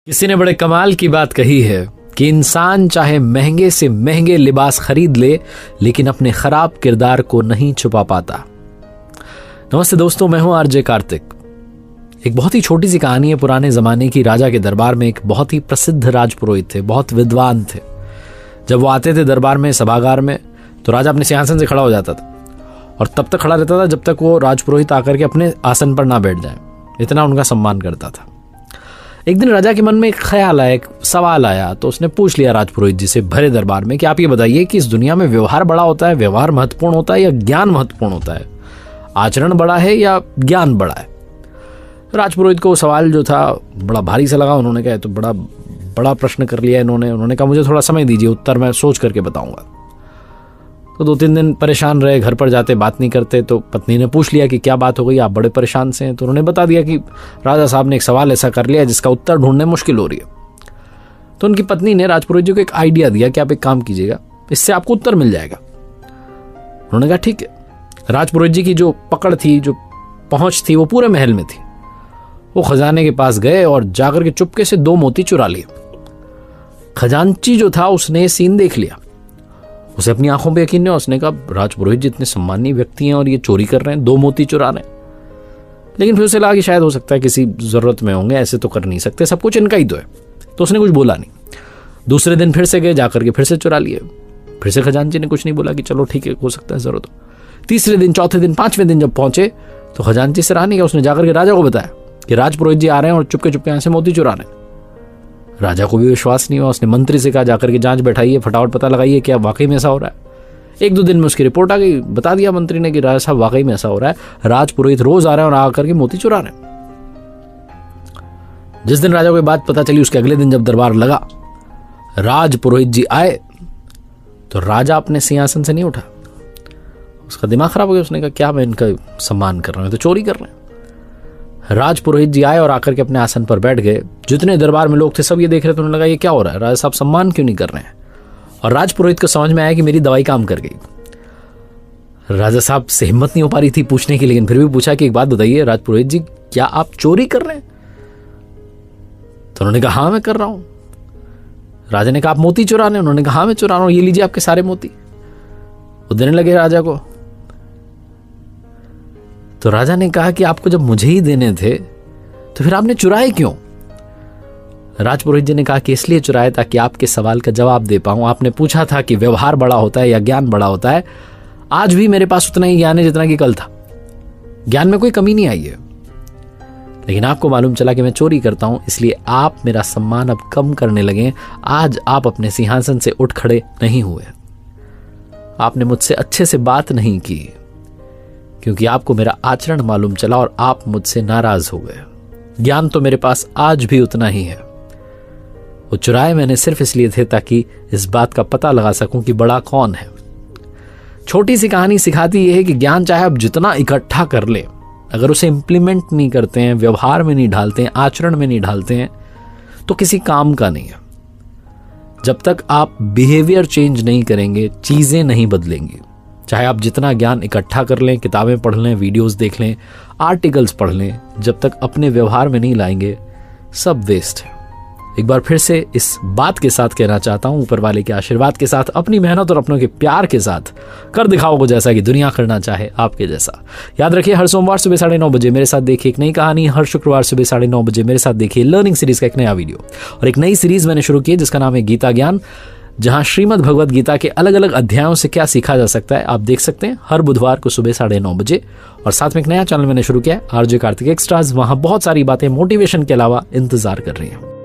किसी ने बड़े कमाल की बात कही है कि इंसान चाहे महंगे से महंगे लिबास खरीद ले लेकिन अपने खराब किरदार को नहीं छुपा पाता। नमस्ते दोस्तों, मैं हूं आरजे कार्तिक। एक बहुत ही छोटी सी कहानी है पुराने जमाने की। राजा के दरबार में एक बहुत ही प्रसिद्ध राजपुरोहित थे, बहुत विद्वान थे। जब वो आते थे दरबार में, सभागार में, तो राजा अपने सिंहासन से खड़ा हो जाता था और तब तक खड़ा रहता था जब तक वो राजपुरोहित आकर के अपने आसन पर ना बैठ जाए। इतना उनका सम्मान करता था। एक दिन राजा के मन में एक ख्याल आया, एक सवाल आया, तो उसने पूछ लिया राजपुरोहित जी से भरे दरबार में कि आप ये बताइए कि इस दुनिया में व्यवहार बड़ा होता है, व्यवहार महत्वपूर्ण होता है या ज्ञान महत्वपूर्ण होता है? आचरण बड़ा है या ज्ञान बड़ा है? राजपुरोहित को सवाल जो था बड़ा भारी सा लगा। उन्होंने कहा तो बड़ा प्रश्न कर लिया उन्होंने कहा मुझे थोड़ा समय दीजिए, उत्तर मैं सोच करके बताऊंगा। तो 2-3 दिन परेशान रहे, घर पर जाते बात नहीं करते। तो पत्नी ने पूछ लिया कि क्या बात हो गई, आप बड़े परेशान से हैं? तो उन्होंने बता दिया कि राजा साहब ने एक सवाल ऐसा कर लिया जिसका उत्तर ढूंढने मुश्किल हो रही है। तो उनकी पत्नी ने राजपुरोहित जी को एक आइडिया दिया कि आप एक काम कीजिएगा, इससे आपको उत्तर मिल जाएगा। उन्होंने कहा ठीक है। राजपुरोहित जी की जो पकड़ थी, जो पहुंच थी, वो पूरे महल में थी। वो खजाने के पास गए और जाकर के चुपके से 2 मोती चुरा लिए। खजांची जो था उसने सीन देख लिया, उसे अपनी आंखों पे यकीन नहीं। उसने कहा राजपुरोहित जी इतने सम्मानीय व्यक्ति हैं और ये चोरी कर रहे हैं, 2 मोती चुरा रहे हैं। लेकिन फिर उसे लगा कि शायद हो सकता है किसी जरूरत में होंगे, ऐसे तो कर नहीं सकते, सब कुछ इनका ही तो है। तो उसने कुछ बोला नहीं। दूसरे दिन फिर से गए, जाकर के फिर से चुरा लिए। फिर से खजांची ने कुछ नहीं बोला कि चलो ठीक है, हो सकता है जरूरत हो। तीसरे दिन, चौथे दिन, 5वें दिन जब पहुंचे तो खजांची से रहा नहीं गया। उसने जाकर के राजा को बताया कि राजपुरोहित जी आ रहे हैं और चुपके चुपके यहाँ से मोती चुरा रहे हैं। राजा को भी विश्वास नहीं हुआ। उसने मंत्री से कहा जाकर के जांच बैठाइए, फटाफट पता लगाइए क्या वाकई में ऐसा हो रहा है। 1-2 दिन में उसकी रिपोर्ट आ गई। बता दिया मंत्री ने कि राजा साहब वाकई में ऐसा हो रहा है, राजपुरोहित रोज आ रहे हैं और आकर के मोती चुरा रहे हैं। जिस दिन राजा को ये बात पता चली, उसके अगले दिन जब दरबार लगा, राजपुरोहित जी आए तो राजा अपने सिंहासन से नहीं उठा। उसका दिमाग खराब हो गया। उसने कहा क्या मैं इनका सम्मान कर रहा हूं, तो चोरी कर रहे हैं। राजपुरोहित जी आए और आकर के अपने आसन पर बैठ गए। जितने दरबार में लोग थे सब ये देख रहे थे। उन्हें लगा ये क्या हो रहा है, राजा साहब सम्मान क्यों नहीं कर रहे हैं? और राजपुरोहित को समझ में आया कि मेरी दवाई काम कर गई। राजा साहब से हिम्मत नहीं हो पा रही थी पूछने की, लेकिन फिर भी पूछा कि एक बात बताइए राजपुरोहित जी, क्या आप चोरी कर रहे हैं? तो उन्होंने कहा हाँ मैं कर रहा हूं। राजा ने कहा आप मोती चुरा रहे हैं? उन्होंने कहा हाँ मैं चुरा रहा हूं, ये लीजिए आपके सारे मोती। वो देने लगे राजा को। तो राजा ने कहा कि आपको जब मुझे ही देने थे तो फिर आपने चुराए क्यों? राजपुरोहित जी ने कहा कि इसलिए चुराए ताकि आपके सवाल का जवाब दे पाऊं। आपने पूछा था कि व्यवहार बड़ा होता है या ज्ञान बड़ा होता है। आज भी मेरे पास उतना ही ज्ञान है जितना कि कल था। ज्ञान में कोई कमी नहीं आई है, लेकिन आपको मालूम चला कि मैं चोरी करता हूं, इसलिए आप मेरा सम्मान अब कम करने लगे। आज आप अपने सिंहासन से उठ खड़े नहीं हुए। आपने मुझसे अच्छे से बात नहीं की क्योंकि आपको मेरा आचरण मालूम चला और आप मुझसे नाराज हो गए। ज्ञान तो मेरे पास आज भी उतना ही है। वो चुराए मैंने सिर्फ इसलिए थे ताकि इस बात का पता लगा सकूं कि बड़ा कौन है। छोटी सी कहानी सिखाती यह है कि ज्ञान चाहे आप जितना इकट्ठा कर ले, अगर उसे इंप्लीमेंट नहीं करते हैं, व्यवहार में नहीं ढालते हैं, आचरण में नहीं ढालते हैं, तो किसी काम का नहीं है। जब तक आप बिहेवियर चेंज नहीं करेंगे, चीजें नहीं बदलेंगी। चाहे आप जितना ज्ञान इकट्ठा कर लें, किताबें पढ़ लें, वीडियोस देख लें, आर्टिकल्स पढ़ लें, जब तक अपने व्यवहार में नहीं लाएंगे, सब वेस्ट है। एक बार फिर से इस बात के साथ कहना चाहता हूं, ऊपर वाले के आशीर्वाद के साथ, अपनी मेहनत और अपनों के प्यार के साथ कर दिखाओ को जैसा कि दुनिया करना चाहे आपके जैसा। याद रखिए, हर सोमवार सुबह 9:30 बजे मेरे साथ देखिए एक नई कहानी। हर शुक्रवार सुबह 9:30 बजे मेरे साथ देखिए लर्निंग सीरीज का एक नया वीडियो। और एक नई सीरीज मैंने शुरू की है जिसका नाम है गीता ज्ञान, जहां श्रीमद् भगवद गीता के अलग अलग अध्यायों से क्या सीखा जा सकता है आप देख सकते हैं हर बुधवार को सुबह 9:30 बजे। और साथ में एक नया चैनल मैंने शुरू किया है, आरजे कार्तिक एक्स्ट्राज। वहां बहुत सारी बातें मोटिवेशन के अलावा इंतजार कर रही हैं।